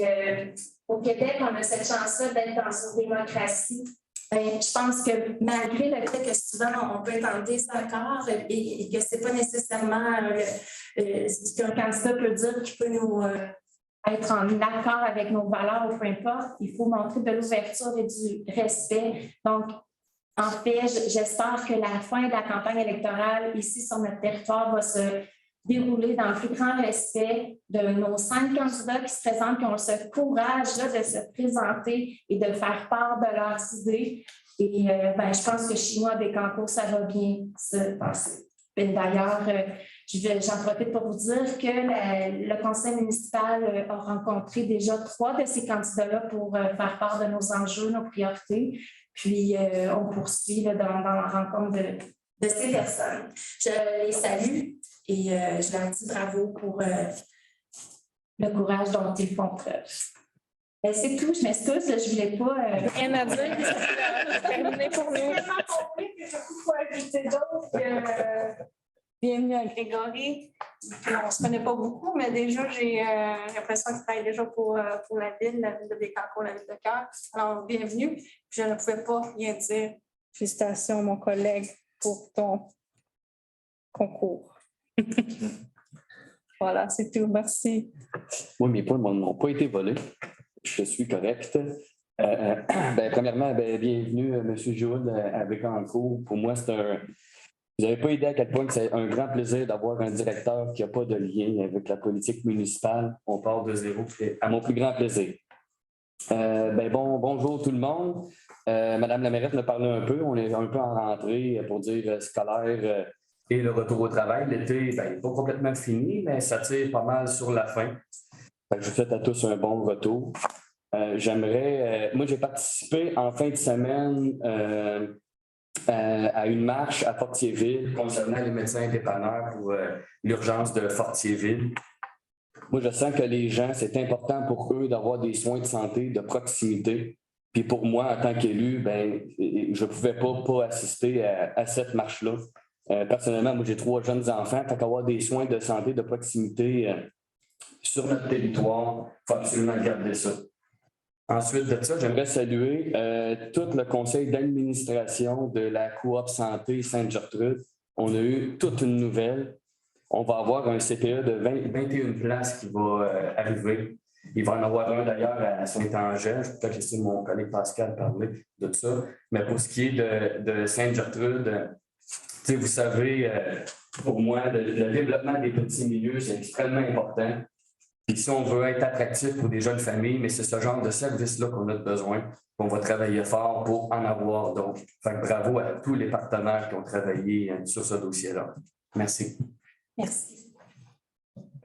au Québec, on a cette chance-là d'être dans une démocratie. Je pense que malgré le fait que souvent on peut être en désaccord et que ce n'est pas nécessairement ce qu'un candidat peut dire qui peut nous être en accord avec nos valeurs ou peu importe, il faut montrer de l'ouverture et du respect. Donc, en fait, j'espère que la fin de la campagne électorale ici sur notre territoire va se dérouler dans le plus grand respect de nos 5 candidats qui se présentent, qui ont ce courage-là de se présenter et de faire part de leurs idées. Et je pense que chez moi, à Bécancour, ça va bien se passer. D'ailleurs, j'en profite pour vous dire que le conseil municipal a rencontré déjà 3 de ces candidats-là pour faire part de nos enjeux, nos priorités. Puis, on poursuit dans la rencontre de ces personnes. Je les salue. Et je leur dis bravo pour le courage dont ils font preuve. C'est tout, je m'excuse, je ne voulais pas.
Rien à dire, c'est terminé pour nous.
Je suis tellement compris que je peux ajouter d'autres.
Bienvenue à Grégory. On ne se connaît pas beaucoup, mais déjà, j'ai l'impression que tu travailles déjà pour la ville de Bécancour, la ville de Cœur. Alors, bienvenue. Je ne pouvais pas rien dire. Félicitations, mon collègue, pour ton concours. Voilà, c'est tout. Merci.
Oui, mes points n'ont pas été volés. Je suis correct. Premièrement, bienvenue, M. Joule, à Bécancour. Pour moi, c'est un. Vous n'avez pas idée à quel point c'est un grand plaisir d'avoir un directeur qui n'a pas de lien avec la politique municipale. On part de zéro, à mon plus grand plaisir. Bonjour tout le monde. Madame la mairesse me parlait un peu. On est un peu en rentrée pour dire scolaire et le retour au travail. L'été n'est pas complètement fini, mais ça tire pas mal sur la fin. Je vous souhaite à tous un bon retour. Moi, j'ai participé en fin de semaine à une marche à Fortierville concernant les médecins dépanneurs pour l'urgence de Fortierville. Moi, je sens que les gens, c'est important pour eux d'avoir des soins de santé de proximité. Puis pour moi, en tant qu'élu, je ne pouvais pas assister à cette marche-là. Personnellement, moi, j'ai 3 jeunes enfants. Tant qu'avoir des soins de santé de proximité sur notre territoire, il faut absolument garder ça. Ensuite de ça, j'aimerais saluer tout le conseil d'administration de la coop santé Sainte-Gertrude. On a eu toute une nouvelle. On va avoir un CPE de 21 places qui va arriver. Il va en avoir un d'ailleurs à Saint-Angèle. Je vais peut-être laisser mon collègue Pascal parler de ça. Mais pour ce qui est de Sainte-Gertrude, vous savez, pour moi, le développement des petits milieux, c'est extrêmement important. Puis si on veut être attractif pour des jeunes familles, mais c'est ce genre de service-là qu'on a besoin. On va travailler fort pour en avoir d'autres. Bravo à tous les partenaires qui ont travaillé sur ce dossier-là. Merci.
Merci.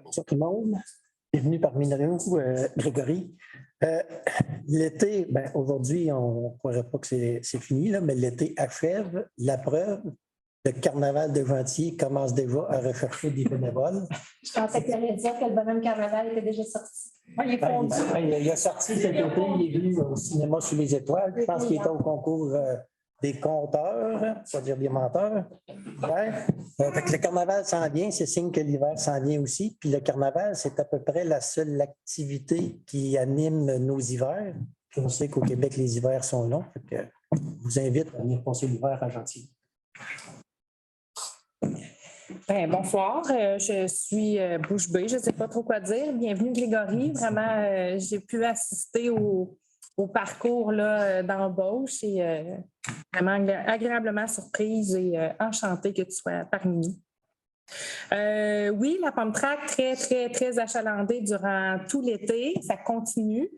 Bonjour tout le monde. Bienvenue parmi nous, Grégory. L'été, aujourd'hui, on ne croirait pas que c'est fini, là, mais l'été achève. La preuve, le carnaval de Gentilly commence déjà à rechercher des bénévoles.
Je pensais que tu allais dire que le bonhomme carnaval était déjà sorti.
Il a sorti cet été, il est venu au cinéma sous les étoiles. Je pense qu'il était au concours des conteurs, pas dire des menteurs. Le carnaval s'en vient, c'est signe que l'hiver s'en vient aussi. Puis le carnaval, c'est à peu près la seule activité qui anime nos hivers. On sait qu'au Québec, les hivers sont longs. Je vous invite à venir passer l'hiver à Gentilly.
Bonsoir, je suis bouche bée, je ne sais pas trop quoi dire. Bienvenue Grégory. Vraiment, j'ai pu assister au parcours là, d'embauche et vraiment agréablement surprise et enchantée que tu sois parmi nous.
Oui, la pump track, très, très, très achalandée durant tout l'été. Ça continue.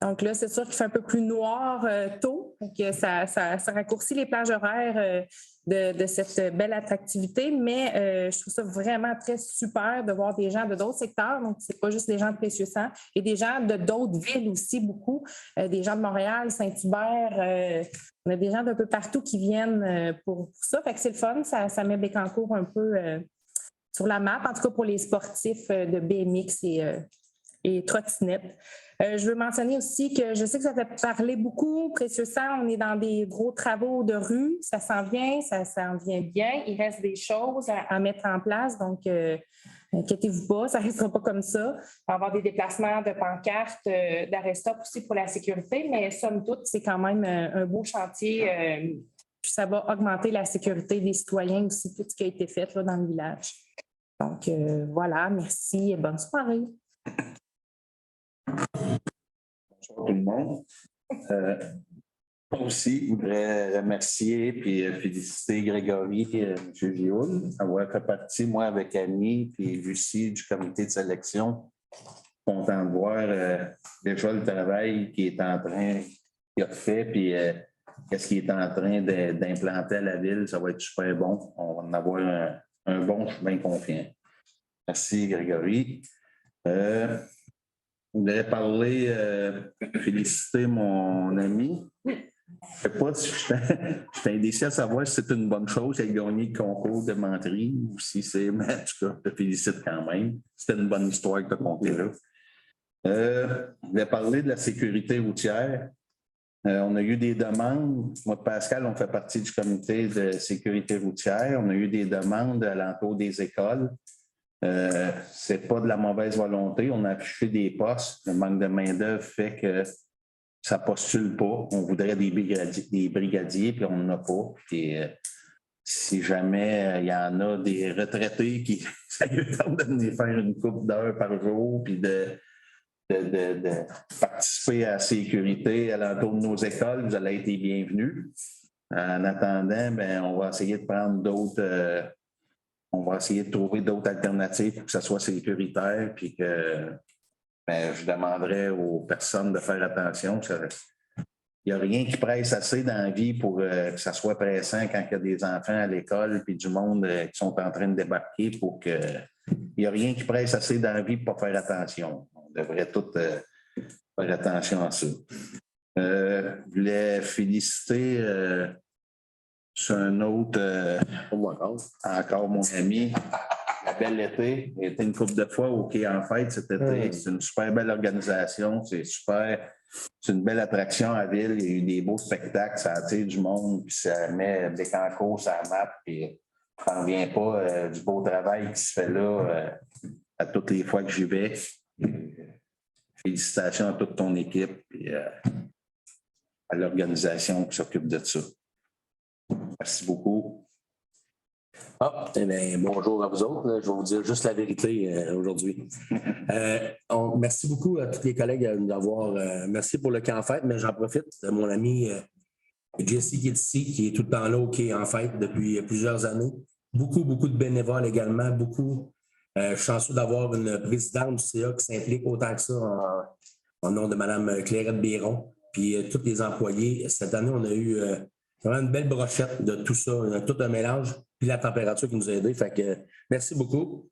Donc là, c'est sûr qu'il fait un peu plus noir tôt. Donc, ça raccourcit les plages horaires de cette belle attractivité. Mais je trouve ça vraiment très super de voir des gens de d'autres secteurs. Donc, c'est pas juste des gens de Précieux-Sang et des gens de d'autres villes aussi, beaucoup. Des gens de Montréal, Saint-Hubert. On a des gens d'un peu partout qui viennent pour ça. Fait que c'est le fun. Ça met Bécancour un peu sur la map, en tout cas pour les sportifs de BMX et trottinette. Je veux mentionner aussi que je sais que ça fait parler beaucoup. Précieux-Sang, on est dans des gros travaux de rue. Ça s'en vient, ça s'en vient bien. Il reste des choses à mettre en place. Donc, inquiétez-vous pas, ça ne restera pas comme ça. Il va y avoir des déplacements de pancartes, d'arrêt-stop aussi pour la sécurité. Mais somme toute, c'est quand même un beau chantier. Puis ça va augmenter la sécurité des citoyens aussi, tout ce qui a été fait là, dans le village. Donc, voilà, merci et bonne soirée.
Bonjour tout le monde. Moi aussi, je voudrais remercier et féliciter Grégory et M. Gioul d'avoir fait partie, moi, avec Annie et Lucie du comité de sélection. Content de voir déjà le travail qu'il a fait, puis qu'est-ce qu'il est en train d'implanter à la ville. Ça va être super bon. On va en avoir un bon chemin confiant. Merci, Grégory. Je voudrais féliciter mon ami. Je ne sais pas si je suis indécis à savoir si c'est une bonne chose qu'il ait gagné le concours de menterie ou si c'est, mais en tout cas, je te félicite quand même. C'était une bonne histoire que tu as contée là. Je voulais parler de la sécurité routière. On a eu des demandes. Moi, Pascal, on fait partie du comité de sécurité routière. On a eu des demandes alentour des écoles. Ce n'est pas de la mauvaise volonté. On a affiché des postes. Le manque de main-d'œuvre fait que ça ne postule pas. On voudrait des brigadiers, puis on n'en a pas. Puis, si jamais il y en a des retraités qui tentent de venir faire une couple d'heures par jour, puis de participer à la sécurité alentour de nos écoles, vous allez être les bienvenus. En attendant, bien, on va essayer de prendre d'autres. On va essayer de trouver d'autres alternatives pour que ça soit sécuritaire, puis que bien, je demanderais aux personnes de faire attention. Il n'y a rien qui presse assez dans la vie pour que ça soit pressant quand il y a des enfants à l'école puis du monde qui sont en train de débarquer pour que. Il n'y a rien qui presse assez dans la vie pour ne pas faire attention. On devrait tous faire attention à ça. Je voulais féliciter sur un autre, encore mon ami, la Belle Été. Il était une couple de fois au Quai en Fête cet été. C'est une super belle organisation. C'est une belle attraction à la ville. Il y a eu des beaux spectacles. Ça attire du monde. Puis ça met Bécancour sur la map. Puis je n'en reviens pas du beau travail qui se fait là à toutes les fois que j'y vais. Félicitations à toute ton équipe et à l'organisation qui s'occupe de ça. Merci beaucoup.
Eh bien, bonjour à vous autres. Je vais vous dire juste la vérité aujourd'hui. Merci beaucoup à tous les collègues d'avoir. Merci pour le camp en fête, mais j'en profite de mon ami Jesse qui est ici, qui est tout le temps là au Quai en fête depuis plusieurs années. Beaucoup de bénévoles également. Beaucoup chanceux d'avoir une présidente du CA qui s'implique autant que ça en nom de Mme Clairette Biron. Puis tous les employés. Cette année, on a eu vraiment une belle brochette de tout ça, tout un mélange, puis la température qui nous a aidés. Fait que merci beaucoup.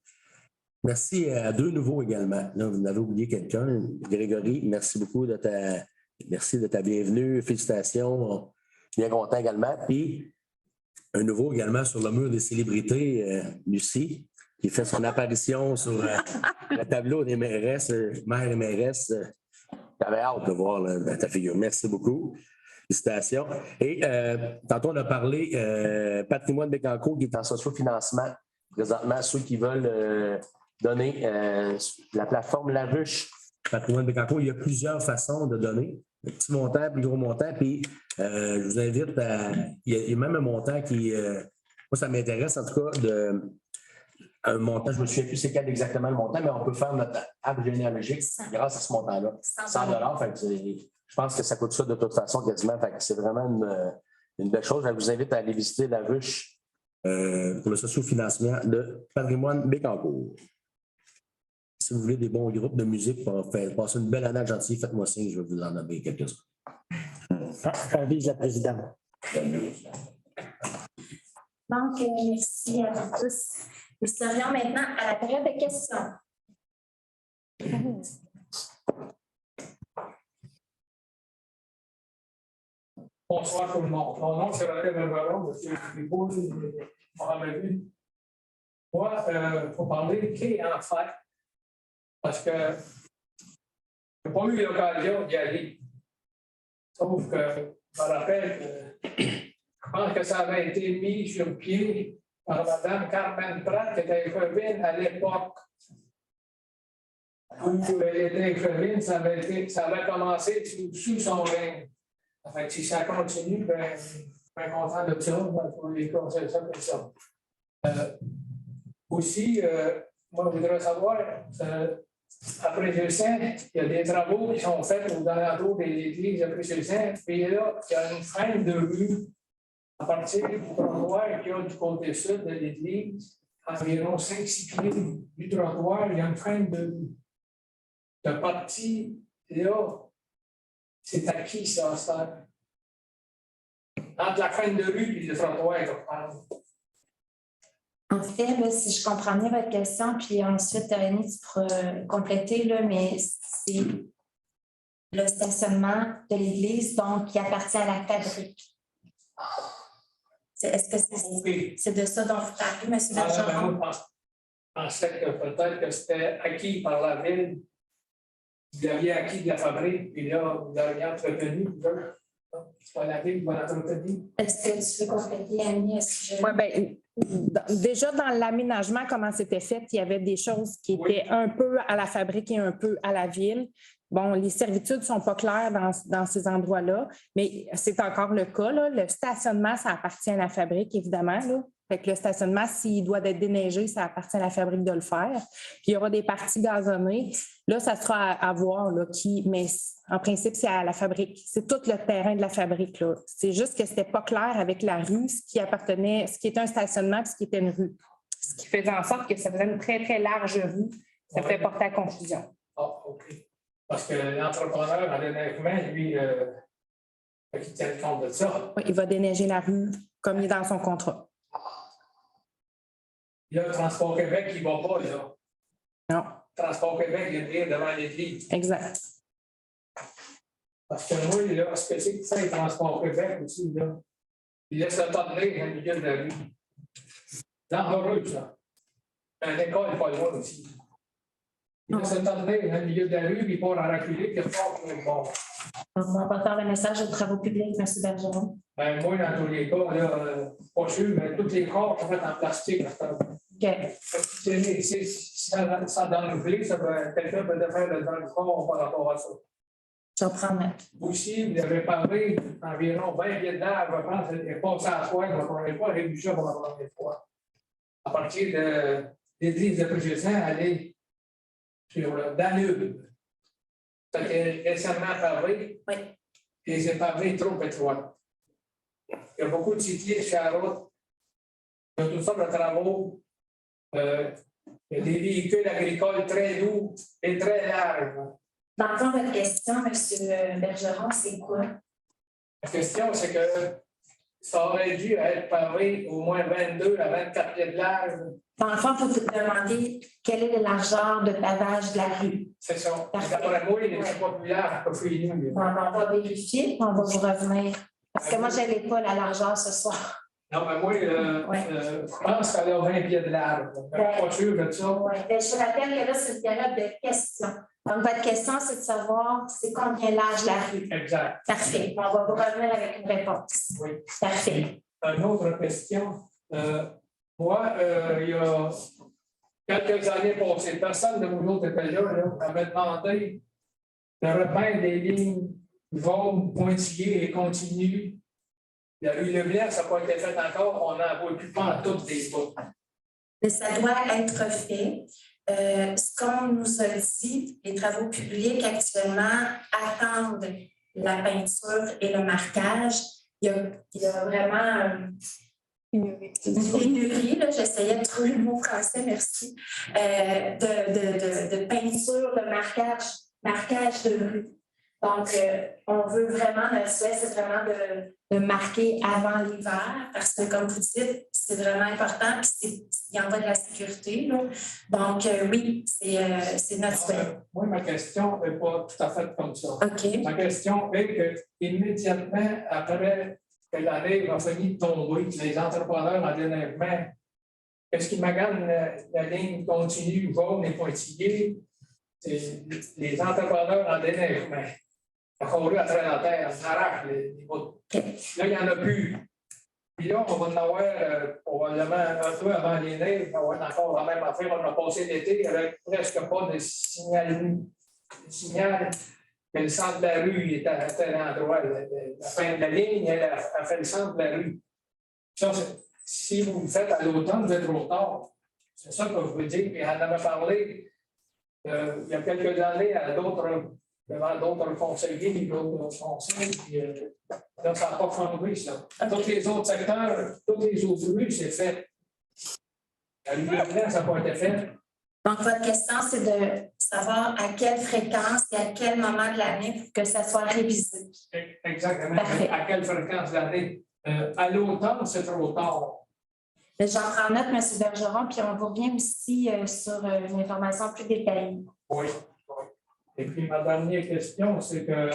Merci à deux nouveaux également. Là, vous n'avez oublié quelqu'un. Grégory, merci beaucoup de ta bienvenue. Félicitations. Je suis bien content également. Puis un nouveau également sur le mur des célébrités, Lucie, qui fait son apparition sur le tableau des mairesses, mères et mairesses. J'avais hâte de voir là, ta figure. Merci beaucoup. Félicitations. Et tantôt, on a parlé Patrimoine Bécancour qui est en socio-financement. Présentement, ceux qui veulent donner la plateforme La Ruche, Patrimoine Bécancour, il y a plusieurs façons de donner. Petit montant, plus gros montant. Puis, je vous invite à. Il y a même un montant qui. Moi, ça m'intéresse en tout cas un montant, je ne me souviens plus c'est quel exactement le montant, mais on peut faire notre arbre généalogique grâce à ce montant-là. 100 $. Je pense que ça coûte ça de toute façon quasiment. C'est vraiment une belle chose. Je vous invite à aller visiter La Ruche pour le socio-financement de patrimoine Bécancour. Si vous voulez des bons groupes de musique pour faire passer une belle année à Gentilly, faites-moi signe, je vais vous en nommer quelques-uns.
Avise la présidente.
Donc, merci à vous tous. Nous serions maintenant à la période de questions.
Bonsoir tout le monde. Mon nom, c'est Valérie Bergeron, monsieur Fribourg, Mohamed. Moi, il faut parler qui en fait, parce que je n'ai pas eu l'occasion d'y aller. Sauf que je me rappelle que je pense que ça avait été mis sur pied par Mme Carmen Pratt, qui était écrivaine à l'époque où elle était écrivaine, ça avait commencé sous son règne. Fait que si ça continue, ben, je suis bien content de ça, pour les conseils, ça comme ça. Aussi, moi, je voudrais savoir, après Jésus-Saint, il y a des travaux qui sont faits aux alentours des églises après Jésus-Saint, puis là, il y a une freine de rue à partir du trottoir qu'il y a du côté sud de l'église, environ 5-6 pieds du trottoir, il y a une freine de rue. La partie, là, c'est à qui ça sert? Entre la freine de rue et le trottoir, je parle.
En fait, là, si je comprends bien votre question, puis ensuite, Annie, tu pourras compléter, là, mais c'est le stationnement de l'église, donc qui appartient à la fabrique. Est-ce que c'est de ça dont vous parlez, M. Bergeron?
Moi, je pensais que peut-être que c'était acquis par la ville. Vous aviez acquis de la fabrique, puis là, vous l'aviez entretenu. C'est pas la ville qui va l'entretenir.
Est-ce que tu veux compléter, Annie?
Oui, bien, déjà dans l'aménagement, comment c'était fait, il y avait des choses qui étaient un peu à la fabrique et un peu à la ville. Bon, les servitudes ne sont pas claires dans ces endroits-là, mais c'est encore le cas, là. Le stationnement, ça appartient à la fabrique, évidemment, là. Fait que le stationnement, s'il doit être déneigé, ça appartient à la fabrique de le faire. Puis il y aura des parties gazonnées. Là, ça sera à voir, là, mais en principe, c'est à la fabrique. C'est tout le terrain de la fabrique, là. C'est juste que ce n'était pas clair avec la rue, ce qui était un stationnement et ce qui était une rue. Ce qui faisait en sorte que ça faisait une très, très large rue. Ça pouvait porter à confusion.
Ah, OK. Parce que l'entrepreneur, en déneigement, lui, il tient compte de ça.
Oui, il va déneiger la rue comme il est dans son contrat.
Il y a le Transport Québec qui ne va pas, là.
Non.
Transport Québec, il vient devant l'église.
Exact.
Parce que moi, là, ce que c'est que ça, le Transport Québec aussi, là, il laisse le temps de venir dans le milieu de la rue. Dangereux, ça. Une école, pas loin aussi. Il laisse le temps de venir dans le milieu de la rue, puis il part en reculer, puis il repart pour le bord.
On va faire le message aux travaux publics, M. Bergeron.
Ben, moi, dans tous les cas, là, pas sûr, mais tous les corps sont faits en plastique. Ça dans le blé, quelqu'un peut faire dans le corps par rapport à ça.
Je vais prendre note.
Aussi, vous avez parlé d'environ 20 pieds d'arbre, je pense, et passé à soir pour la première fois, j'ai vu ça pour la première fois. À partir de l'église de Préjustin, aller sur le Danube. Ça a été récemment pavé.
Oui.
Et c'est pavé trop étroit. Il y a beaucoup de cyclistes sur la route. Il y a toutes sortes de travaux. Il y a des véhicules agricoles très lourds et très larges.
Dans le fond, votre question, M. Bergeron, c'est quoi?
La question, c'est que ça aurait dû être pavé au moins 22 à 24 pieds de large.
Dans le fond, il faut vous demander quelle est la largeur de pavage de la rue.
C'est ça. D'après moi, il n'est pas plus large que fini.
On va vérifier, on va vous revenir. Parce que moi, je n'avais pas la largeur ce soir.
Non, mais moi, je pense qu'elle a 20 pieds de large. Je ne suis pas sûr de ça.
Oui. Je rappelle que là, c'est une période de questions. Donc, votre question, c'est de savoir c'est combien large la rue.
Exact.
Parfait. On va vous revenir avec une réponse.
Oui.
Parfait.
Une autre question. Moi, il y a quelques années passées, personne de vous autres était là, m'avait demandé de repeindre des lignes jaunes, pointillées et continues. La rue Leblanc, ça n'a pas été fait encore, on n'en voit plus pas en toutes les bouts.
Mais ça doit être fait. Ce qu'on nous a dit, les travaux publics actuellement attendent la peinture et le marquage. Il y a vraiment pénurie, là, j'essayais de trouver le mot français, merci, de peinture, de marquage de rue. Donc, on veut vraiment, notre souhait, c'est vraiment de marquer avant l'hiver, parce que, comme vous dites, c'est vraiment important, puis il y en a de la sécurité. Là. Donc, oui, c'est notre souhait.
Moi, ma question n'est pas tout à fait comme ça.
OK.
Ma question est qu'immédiatement après que la neige a fini de tomber, les entrepreneurs en déneigement, est-ce qu'ils maganent la ligne continue jaune et pointillée? C'est les entrepreneurs en déneigement. On a couru à travers la terre, on arrache les bouts. Là, il n'y en a plus. Puis là, on va en avoir probablement un peu avant les neiges, on va encore la même affaire. On a passé l'été avec presque pas de signal que le centre de la rue était à tel endroit. La fin de la ligne, elle a fait le centre de la rue. Ça, si vous le faites à l'automne, vous êtes trop tard. C'est ça que je veux dire. Puis on en avait parlé il y a quelques années à devant d'autres conseillers, d'autres conseils. Puis, là, ça n'a pas changé, ça. Tous les autres secteurs, tous les autres rues, c'est fait. La lumière, ça n'a pas été fait.
Donc, votre question, c'est de savoir à quelle fréquence et à quel moment de l'année pour que ça soit révisé.
Exactement.
Parfait.
À quelle fréquence de l'année? À l'automne, c'est trop tard.
J'en prends note, M. Bergeron, puis on vous revient aussi sur une information plus détaillée.
Oui. Et puis, ma dernière question, c'est que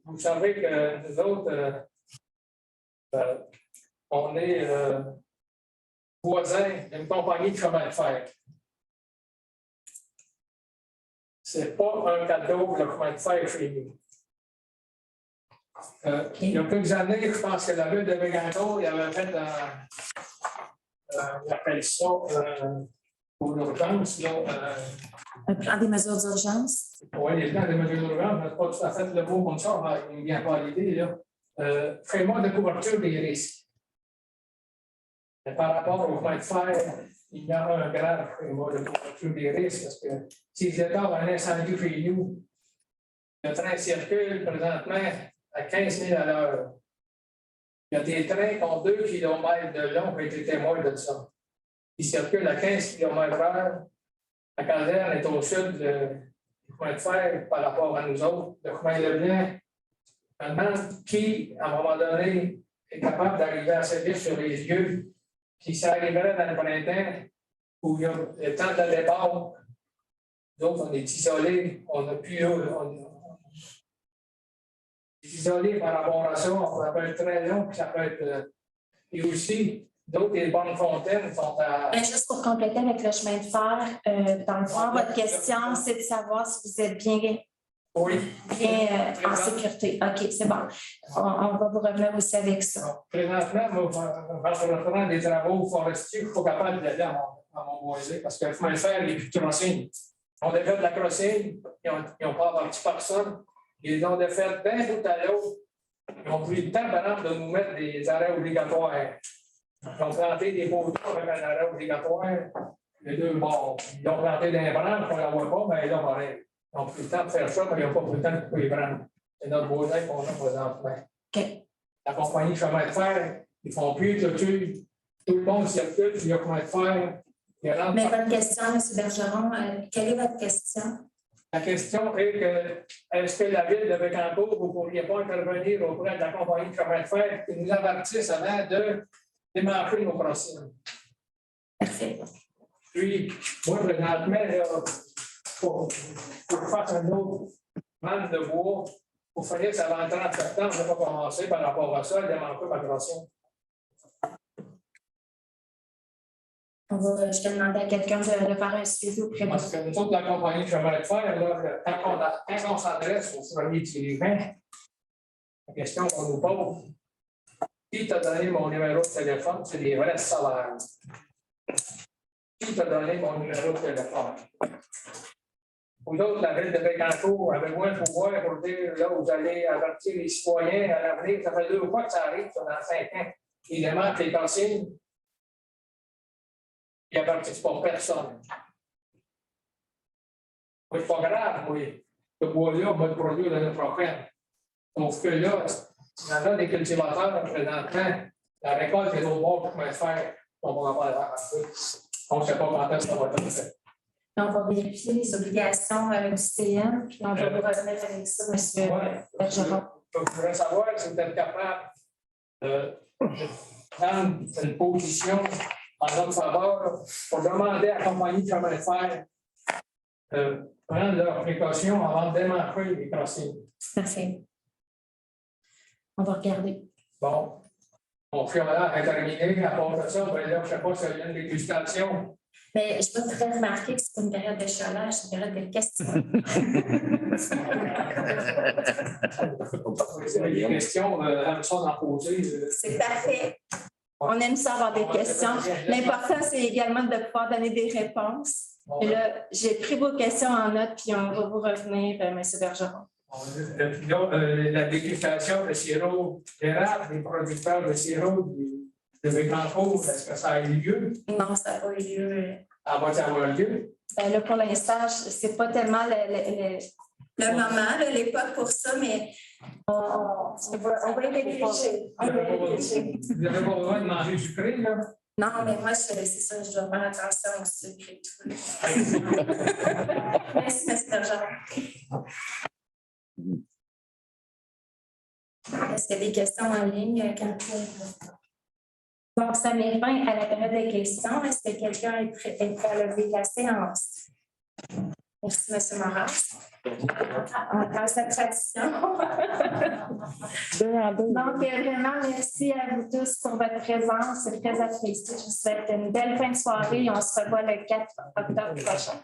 vous savez que nous autres, on est voisins d'une compagnie de chemin de fer. Ce n'est pas un cadeau, le chemin de fer chez nous. Il y a quelques années, je pense que la ville de Bécancour, il avait fait on appelle ça pour l'urgence.
Un plan des mesures d'urgence?
Oui, les plans des mesures d'urgence, mais pas tout à fait le mot comme ça, mais il ne vient pas à l'idée. Framework de couverture des risques. Mais par rapport au chemin de fer, il y a un grave framework de couverture des risques, parce que s'il y a un incendie chez nous, le train circule présentement à 15 000 à l'heure. Il y a des trains qui ont 2 km de long qui ont été témoins de ça. Ils circulent à 15 km/h. La caserne est au sud du chemin de fer par rapport à nous autres. Le chemin Leblanc, je me demande qui, à un moment donné, est capable d'arriver assez vite sur les lieux, qui s'arriverait dans le printemps où il y a le temps de départ. Nous autres, on est isolés, on n'a plus isolé par rapport à ça, ça peut être très long, puis ça peut être. Et aussi, d'autres, les bonnes fontaines sont à.
Juste pour compléter avec le chemin de fer, dans le fond, votre question, c'est de savoir si vous êtes bien en sécurité. OK, c'est bon. On va vous revenir aussi avec ça.
Présentement, quand je reprends des travaux forestiers, je ne suis pas capable d'aller à mon boisé parce que le chemin de fer, il n'y a plus de crossing. On a fait de la crossing, ils n'ont pas averti personne. Ils ont fait d'un bout à l'autre. Ils ont pris le temps, par exemple, de nous mettre des arrêts obligatoires. Ils ont planté des poteaux avec un arrêt obligatoire, les deux bords. Ils ont planté des branches, on ne la voit pas, mais là, pareil. Ils ont pris le temps de faire ça, mais ils n'ont pas pris le temps de couper les branches. C'est notre voisin qu'on a présentement.
Okay.
La compagnie de chemin de fer, ils font plus de clôture. Tout le monde circule, puis il y a chemin de fer.
Mais votre question, M. Bergeron, quelle est votre question?
La question est que est-ce que la ville de Bécancour, vous ne pourriez pas intervenir auprès de la compagnie de chemin de fer qui nous avertisse avant de démarrer nos procès?
Parfait.
Puis, moi, présentement, pour faire un autre manne de bois, pour finir ça avant le 30 septembre, je ne vais pas commencer par rapport à ça, il démarrer ma grossine.
Je vais demander à quelqu'un de faire un suivi auprès de
Parce que nous autres, la compagnie de chemin de fer, là, quand on s'adresse au premier dirigeant, la question qu'on nous pose, qui t'a donné mon numéro de téléphone, c'est des vrais salaires. Qui t'a donné mon numéro de téléphone? Vous autres, la ville de Bécancour avait moins de pouvoir pour dire, là, vous allez avertir les citoyens à l'avenir. Ça fait 2 fois que ça arrive, ça, dans 5 ans. Ils démarquent les consignes. Il n'y a pas personne. Oui, c'est pas grave, oui. Le bois-là, on va le produire l'année prochaine. Sauf que là, il y en a des cultivateurs présentement La récolte est au bord pour me faire, on va en parler après. On ne sait pas quand est-ce que ça va être fait.
On va vérifier les obligations du CN, puis on va vous revenir avec ça, M. Bergeron.
Je voudrais savoir si vous êtes capable de prendre une position en notre faveur pour demander à la compagnie de chemin de fer de prendre leurs précautions avant de démanteler les crossings.
Parfait. On va regarder.
Bon, on fait à terminer, à part de ça, ben là, je ne sais pas s'il y a une dégustation.
Mais je peux très remarquer que c'est une période de chalage, c'est une période de questions.
Vous avez des questions, aime ça d'en poser.
C'est parfait. On aime ça avoir des questions. L'important, c'est également de pouvoir donner des réponses. Et là, j'ai pris vos questions en note, puis on va vous revenir, M. Bergeron.
La dégustation de sirop d'érable, des producteurs de sirop de Bécancour, est-ce que ça a eu lieu?
Non, ça n'a pas eu lieu.
Ah, va ça avoir lieu?
Là, pour l'instant, ce n'est pas tellement le moment, l'époque pour ça, mais on va y réfléchir.
Vous n'avez pas besoin de manger sucré, là?
Non, mais moi, c'est ça, je dois faire attention au sucre et tout. Merci, M. Bergeron. Est-ce qu'il y a des questions en ligne? Donc, ça met fin à la période des questions. Est-ce que quelqu'un est prêt à lever la séance? Merci, M. Moras. Encore cette tradition. Donc, vraiment, merci à vous tous pour votre présence. C'est très apprécié. Je vous souhaite une belle fin de soirée et on se revoit le 4 octobre prochain.